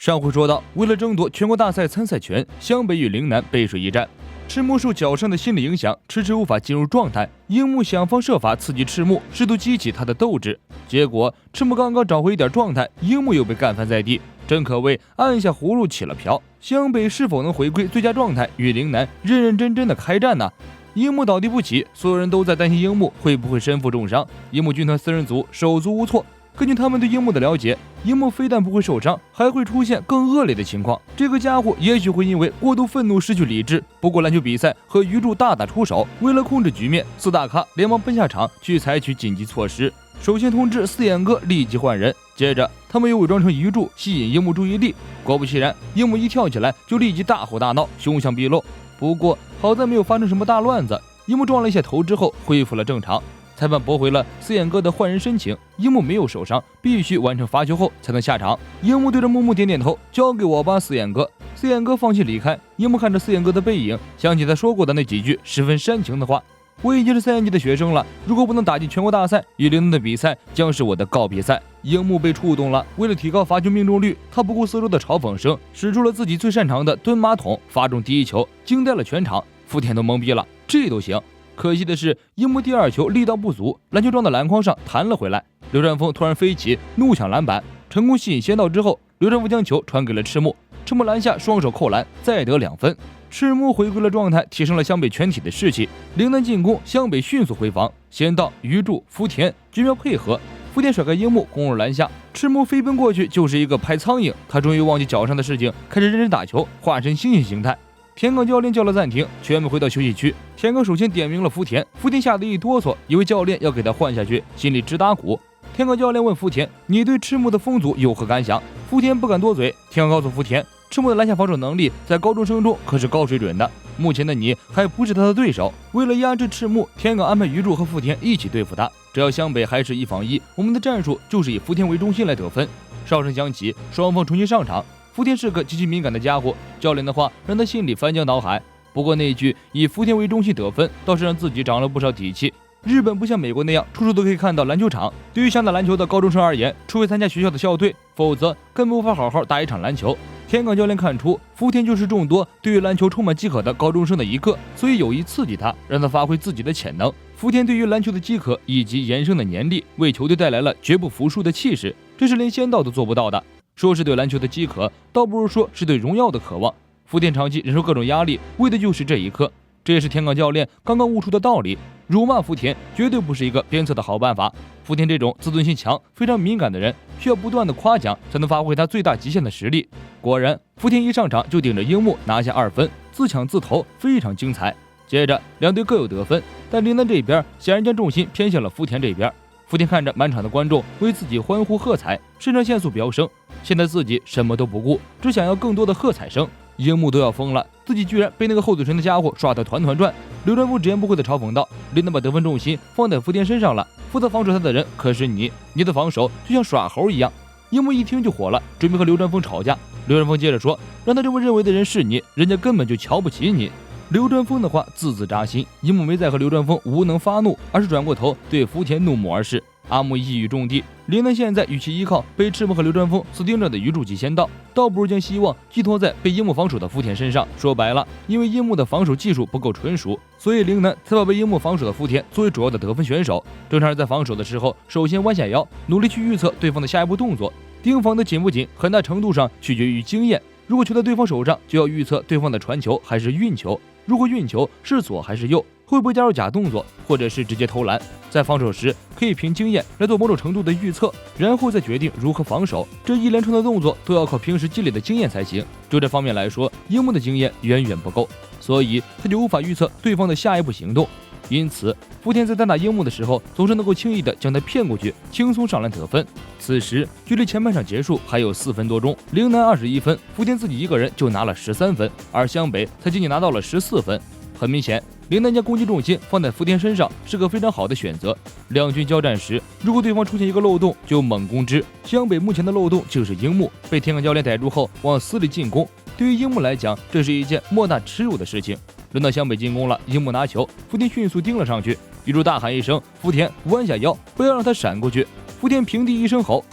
上回说到，为了争夺全国大赛参赛权，湘北与陵南背水一战。赤木受脚伤的心理影响，迟迟无法进入状态。樱木想方设法刺激赤木，试图激起他的斗志。结果赤木刚刚找回一点状态，樱木又被干翻在地，真可谓按下葫芦起了瓢。湘北是否能回归最佳状态，与陵南认认真真的开战呢？樱木倒地不起，所有人都在担心樱木会不会身负重伤。樱木军团4人组手足无措。根据他们对樱木的了解，樱木非但不会受伤，还会出现更恶劣的情况。这个家伙也许会因为过度愤怒失去理智。不过篮球比赛和鱼柱大打出手，为了控制局面，四大咖连忙奔下场去采取紧急措施。首先通知四眼哥立即换人，接着他们又伪装成鱼柱吸引樱木注意力。果不其然，樱木一跳起来就立即大吼大闹，凶相毕露。不过好在没有发生什么大乱子，樱木撞了一下头之后恢复了正常。裁判驳回了四眼哥的换人申请，樱木没有受伤，必须完成罚球后才能下场。樱木对着木木点点头，交给我吧，四眼哥。四眼哥放弃离开，樱木看着四眼哥的背影，想起他说过的那几句十分煽情的话：我已经是3年级的学生了，如果不能打进全国大赛，与陵南的比赛将是我的告别赛。樱木被触动了，为了提高罚球命中率，他不顾四周的嘲讽声，使出了自己最擅长的蹲马桶，罚中第一球，惊呆了全场。福田都懵逼了，这都行。可惜的是，樱木第二球力道不足，篮球撞到篮筐上弹了回来。刘传峰突然飞起，怒抢篮板，成功吸引先到之后，刘传峰将球传给了赤木，赤木篮下双手扣篮，再得2分。赤木回归了状态，提升了湘北全体的士气。陵南进攻，湘北迅速回防，先到鱼柱、福田绝妙配合，福田甩开樱木攻入篮下，赤木飞奔过去就是一个拍苍蝇，他终于忘记脚上的事情，开始认真打球，化身猩猩形态。田冈教练叫了暂停，全部回到休息区。田冈首先点名了福田，福田吓得一哆嗦，以为教练要给他换下去，心里直打鼓。田冈教练问福田：“你对赤木的风阻有何感想？”福田不敢多嘴。田冈告诉福田，赤木的篮下防守能力在高中生中可是高水准的，目前的你还不是他的对手。为了压制赤木，田冈安排鱼柱和福田一起对付他。只要湘北还是1防1，我们的战术就是以福田为中心来得分。哨声响起，双方重新上场。福田是个极其敏感的家伙，教练的话让他心里翻江倒海。不过那句以福田为中心得分，倒是让自己长了不少底气。日本不像美国那样处处都可以看到篮球场，对于想打篮球的高中生而言，除非参加学校的校队，否则根本无法好好打一场篮球。田冈教练看出福田就是众多对于篮球充满饥渴的高中生的一个，所以有意刺激他，让他发挥自己的潜能。福田对于篮球的饥渴以及延伸的年力，为球队带来了绝不服输的气势，这是连仙道都做不到的。说是对篮球的饥渴，倒不如说是对荣耀的渴望。福田长期忍受各种压力，为的就是这一刻。这也是田冈教练刚刚悟出的道理。辱骂福田绝对不是一个鞭策的好办法。福田这种自尊心强、非常敏感的人，需要不断的夸奖，才能发挥他最大极限的实力。果然，福田一上场就顶着樱木拿下2分，自抢自投，非常精彩。接着两队各有得分，但陵南这边显然将重心偏向了福田这边。福田看着满场的观众为自己欢呼喝彩，肾上腺素飙升。现在自己什么都不顾，只想要更多的喝彩声。樱木都要疯了，自己居然被那个厚嘴唇的家伙耍得团团转。刘传峰直言不讳地嘲讽道：“陵南把得分重心放在福田身上了，负责防守他的人可是你，你的防守就像耍猴一样。”樱木一听就火了，准备和刘传峰吵架。刘传峰接着说：“让他这么认为的人是你，人家根本就瞧不起你。”刘传峰的话字字扎心，樱木没再和刘传峰无能发怒，而是转过头对福田怒目而视。阿木一语中的，陵南现在与其依靠被赤木和刘传峰死盯着的鱼柱及先到，倒不如将希望寄托在被樱木防守的福田身上。说白了，因为樱木的防守技术不够纯熟，所以陵南才把被樱木防守的福田作为主要的得分选手。正常人在防守的时候，首先弯下腰，努力去预测对方的下一步动作。盯防的紧不紧，很大程度上取决于经验。如果球在对方手上，就要预测对方的传球还是运球。如果运球是左还是右，会不会加入假动作，或者是直接投篮，在防守时可以凭经验来做某种程度的预测，然后再决定如何防守。这一连串的动作都要靠平时积累的经验才行。就这方面来说，樱木的经验远远不够，所以他就无法预测对方的下一步行动。因此，福田在单打樱木的时候，总是能够轻易的将他骗过去，轻松上篮得分。此时距离前半场结束还有4分多钟，陵南21分，福田自己一个人就拿了13分，而湘北才仅仅拿到了14分。很明显，陵南将攻击重心放在福田身上是个非常好的选择。两军交战时，如果对方出现一个漏洞，就猛攻之。湘北目前的漏洞就是樱木，被田冈教练逮住后往死里进攻。对于樱木来讲，这是一件莫大耻辱的事情。轮到湘北进攻了，樱木拿球，福田迅速盯了上去，鱼柱大喊一声：“福田，弯下腰，不要让他闪过去。”福田平地一声吼，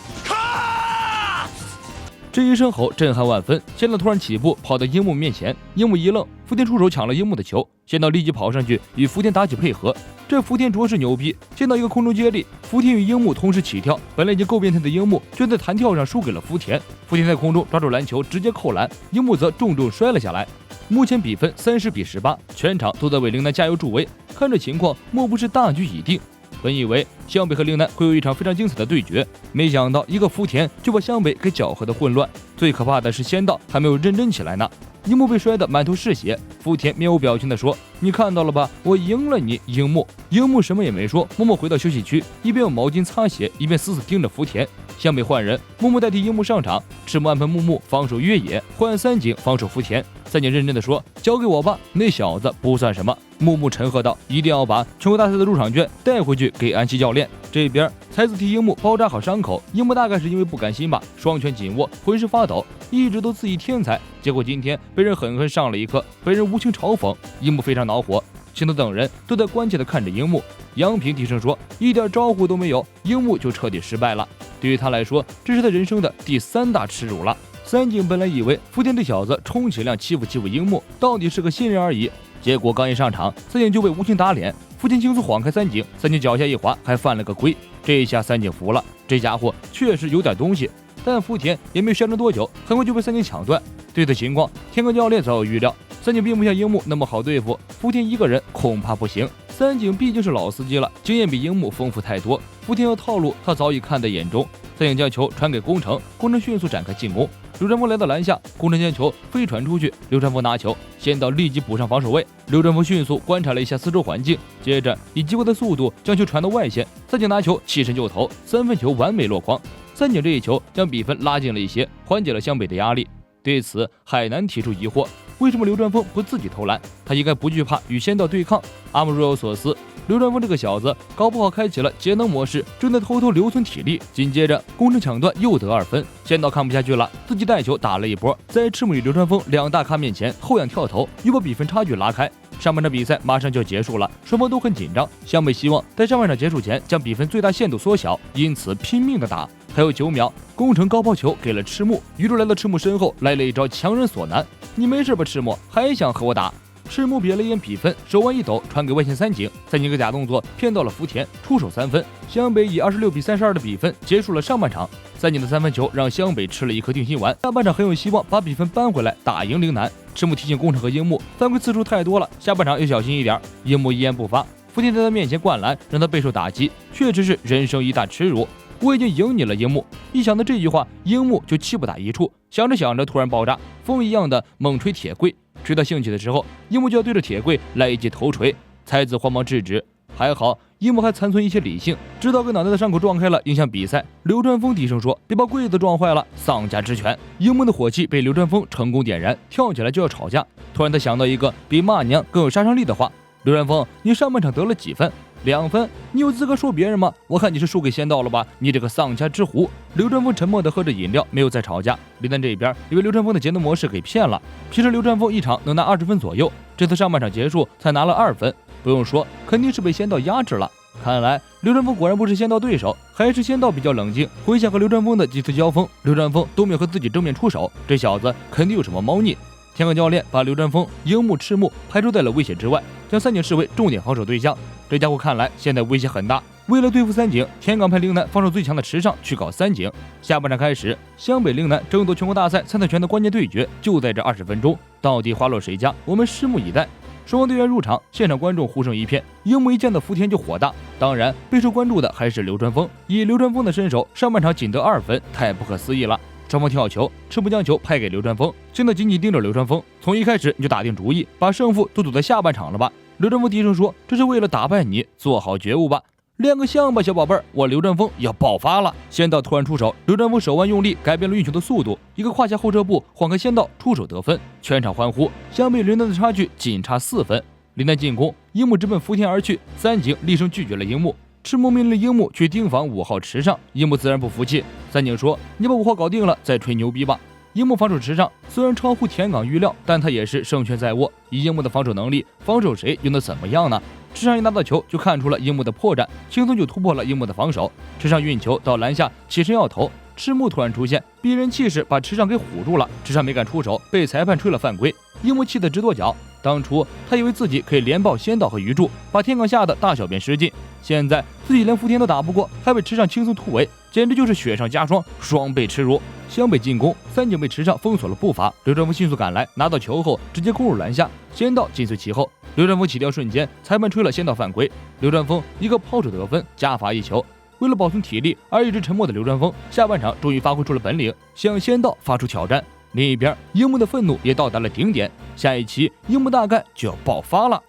这一声吼震撼万分，仙道突然起步跑到樱木面前，樱木一愣，福田出手抢了樱木的球，仙道立即跑上去与福田打起配合。这福田着实牛逼，仙道一个空中接力，福田与樱木同时起跳，本来已经够变态的樱木居然在弹跳上输给了福田。福田在空中抓住篮球直接扣篮，樱木则重重摔了下来。目前比分30-18，全场都在为陵南加油助威。看这情况，莫不是大局已定？本以为湘北和陵南会有一场非常精彩的对决，没想到一个福田就把湘北给搅和的混乱。最可怕的是仙道还没有认真起来呢。樱木被摔得满头是血，福田面无表情地说：“你看到了吧，我赢了你，樱木。”樱木什么也没说，默默回到休息区，一边用毛巾擦血，一边死死盯着福田。湘北换人，木木代替樱木上场，赤木安排木木防守越野，换三井防守福田。三井认真地说：“交给我吧，那小子不算什么。”木木沉喝道：“一定要把全国大赛的入场券带回去给安西教练。”这边才子替樱木包扎好伤口，樱木大概是因为不甘心吧，双拳紧握，浑身发抖，一直都自诩天才，结果今天被人狠狠上了一课，被人无情嘲讽，樱木非常恼火。仙道等人都在关切地看着樱木，杨平低声说：“一点招呼都没有，樱木就彻底失败了。对于他来说，这是他人生的第3大耻辱了。”三井本来以为福田这小子充其量欺负樱木，到底是个新人而已。结果刚一上场，三井就被无情打脸，福田轻松晃开三井，三井脚下一滑，还犯了个规。这一下三井服了，这家伙确实有点东西。但福田也没宣传多久，很快就被三井抢断。对此情况，天哥教练早有预料，三井并不像樱木那么好对付，福田一个人恐怕不行。三井毕竟是老司机了，经验比樱木丰富太多，福田要套路他早已看在眼中。三井将球传给宫城，宫城迅速展开进攻。流川枫来到篮下，宫城将球飞传出去，流川枫拿球，仙道立即补上防守位。流川枫迅速观察了一下四周环境，接着以极快的速度将球传到外线。三井拿球起身就投，3分球完美落筐。三井这一球将比分拉近了一些，缓解了湘北的压力。对此，海南提出疑惑：为什么流川枫不自己投篮？他应该不惧怕与仙道对抗。阿木若有所思，流川枫这个小子搞不好开启了节能模式，正在偷偷留存体力。紧接着宫城抢断又得2分，仙道看不下去了，自己带球打了一波，在赤木与流川枫2大咖面前后仰跳投，又把比分差距拉开。上半场比赛马上就要结束了，双方都很紧张，湘北希望在上半场结束前将比分最大限度缩小，因此拼命的打。还有9秒，宫城高抛球给了赤木，宇宙来到赤木身后，来了一招强人所难。你没事吧，赤木？还想和我打？赤木瞥了一眼比分，手腕一抖，传给外线三井，三井个假动作骗到了福田，出手3分。湘北以26-32的比分结束了上半场。三井的3分球让湘北吃了一颗定心丸，下半场很有希望把比分扳回来，打赢陵南。赤木提醒宫城和樱木，犯规次数太多了，下半场要小心一点。樱木一言不发，福田在他面前灌篮，让他备受打击，确实是人生一大耻辱。我已经赢你了，樱木。一想到这句话，樱木就气不打一处，想着想着突然爆炸，风一样的猛吹铁柜。吹到兴起的时候，樱木就要对着铁柜来一记头锤，才子慌忙制止。还好樱木还残存一些理性，知道跟脑袋的伤口撞开了影响比赛。流川枫低声说：“别把柜子撞坏了，丧家之犬。”樱木的火气被流川枫成功点燃，跳起来就要吵架。突然他想到一个比骂娘更有杀伤力的话：“流川枫，你上半场得了几分？2分，你有资格说别人吗？我看你是输给仙道了吧，你这个丧家之狐！”流川枫沉默地喝着饮料，没有再吵架。林丹这边也被流川枫的节能模式给骗了，平时流川枫一场能拿20分左右，这次上半场结束才拿了2分，不用说，肯定是被仙道压制了。看来流川枫果然不是仙道对手，还是仙道比较冷静。回想和流川枫的几次交锋，流川枫都没有和自己正面出手，这小子肯定有什么猫腻。天河教练把流川枫、樱木、赤木排除在了威胁之外，将三井视为重点防守对象。这家伙看来现在威胁很大。为了对付三井，天港派陵南防守最强的池上去搞三井。下半场开始，湘北陵南争夺全国大赛参赛权的关键对决就在这20分钟，到底花落谁家？我们拭目以待。双方队员入场，现场观众呼声一片。樱木一见到福田就火大，当然备受关注的还是流川枫。以流川枫的身手，上半场仅得2分，太不可思议了。双方跳球，赤木将球拍给流川枫，现在紧紧盯着流川枫。从一开始你就打定主意，把胜负都赌在下半场了吧？流川枫低声说：“这是为了打败你，做好觉悟吧。”练个像吧，小宝贝儿，我流川枫要爆发了！仙道突然出手，流川枫手腕用力，改变了运球的速度，一个胯下后撤步晃开仙道出手得分，全场欢呼。湘北陵南的差距仅差4分。陵南进攻，樱木直奔福田而去，三井厉声拒绝了樱木。赤木命令樱木去盯防5号池上，樱木自然不服气。三井说：“你把5号搞定了，再吹牛逼吧。”樱木防守池上，虽然超乎田港预料，但他也是胜券在握。以樱木的防守能力，防守谁又能怎么样呢？池上一拿到球就看出了樱木的破绽，轻松就突破了樱木的防守。池上运球到篮下，起身要投，赤木突然出现，逼人气势把池上给唬住了，池上没敢出手，被裁判吹了犯规。樱木气得直跺脚，当初他以为自己可以连爆仙道和鱼柱，把天港吓得大小便失禁，现在自己连福田都打不过，还被池上轻松突围，简直就是雪上加霜，双倍耻辱。湘北进攻，三井被池上封锁了步伐，刘传峰迅速赶来，拿到球后直接攻入篮下，仙道紧随其后。刘传峰起跳瞬间，裁判吹了仙道犯规，刘传峰一个抛手得分，加罚1球。为了保存体力而一直沉默的刘传峰，下半场终于发挥出了本领，向仙道发出挑战。另一边，樱木的愤怒也到达了顶点，下一期樱木大概就要爆发了。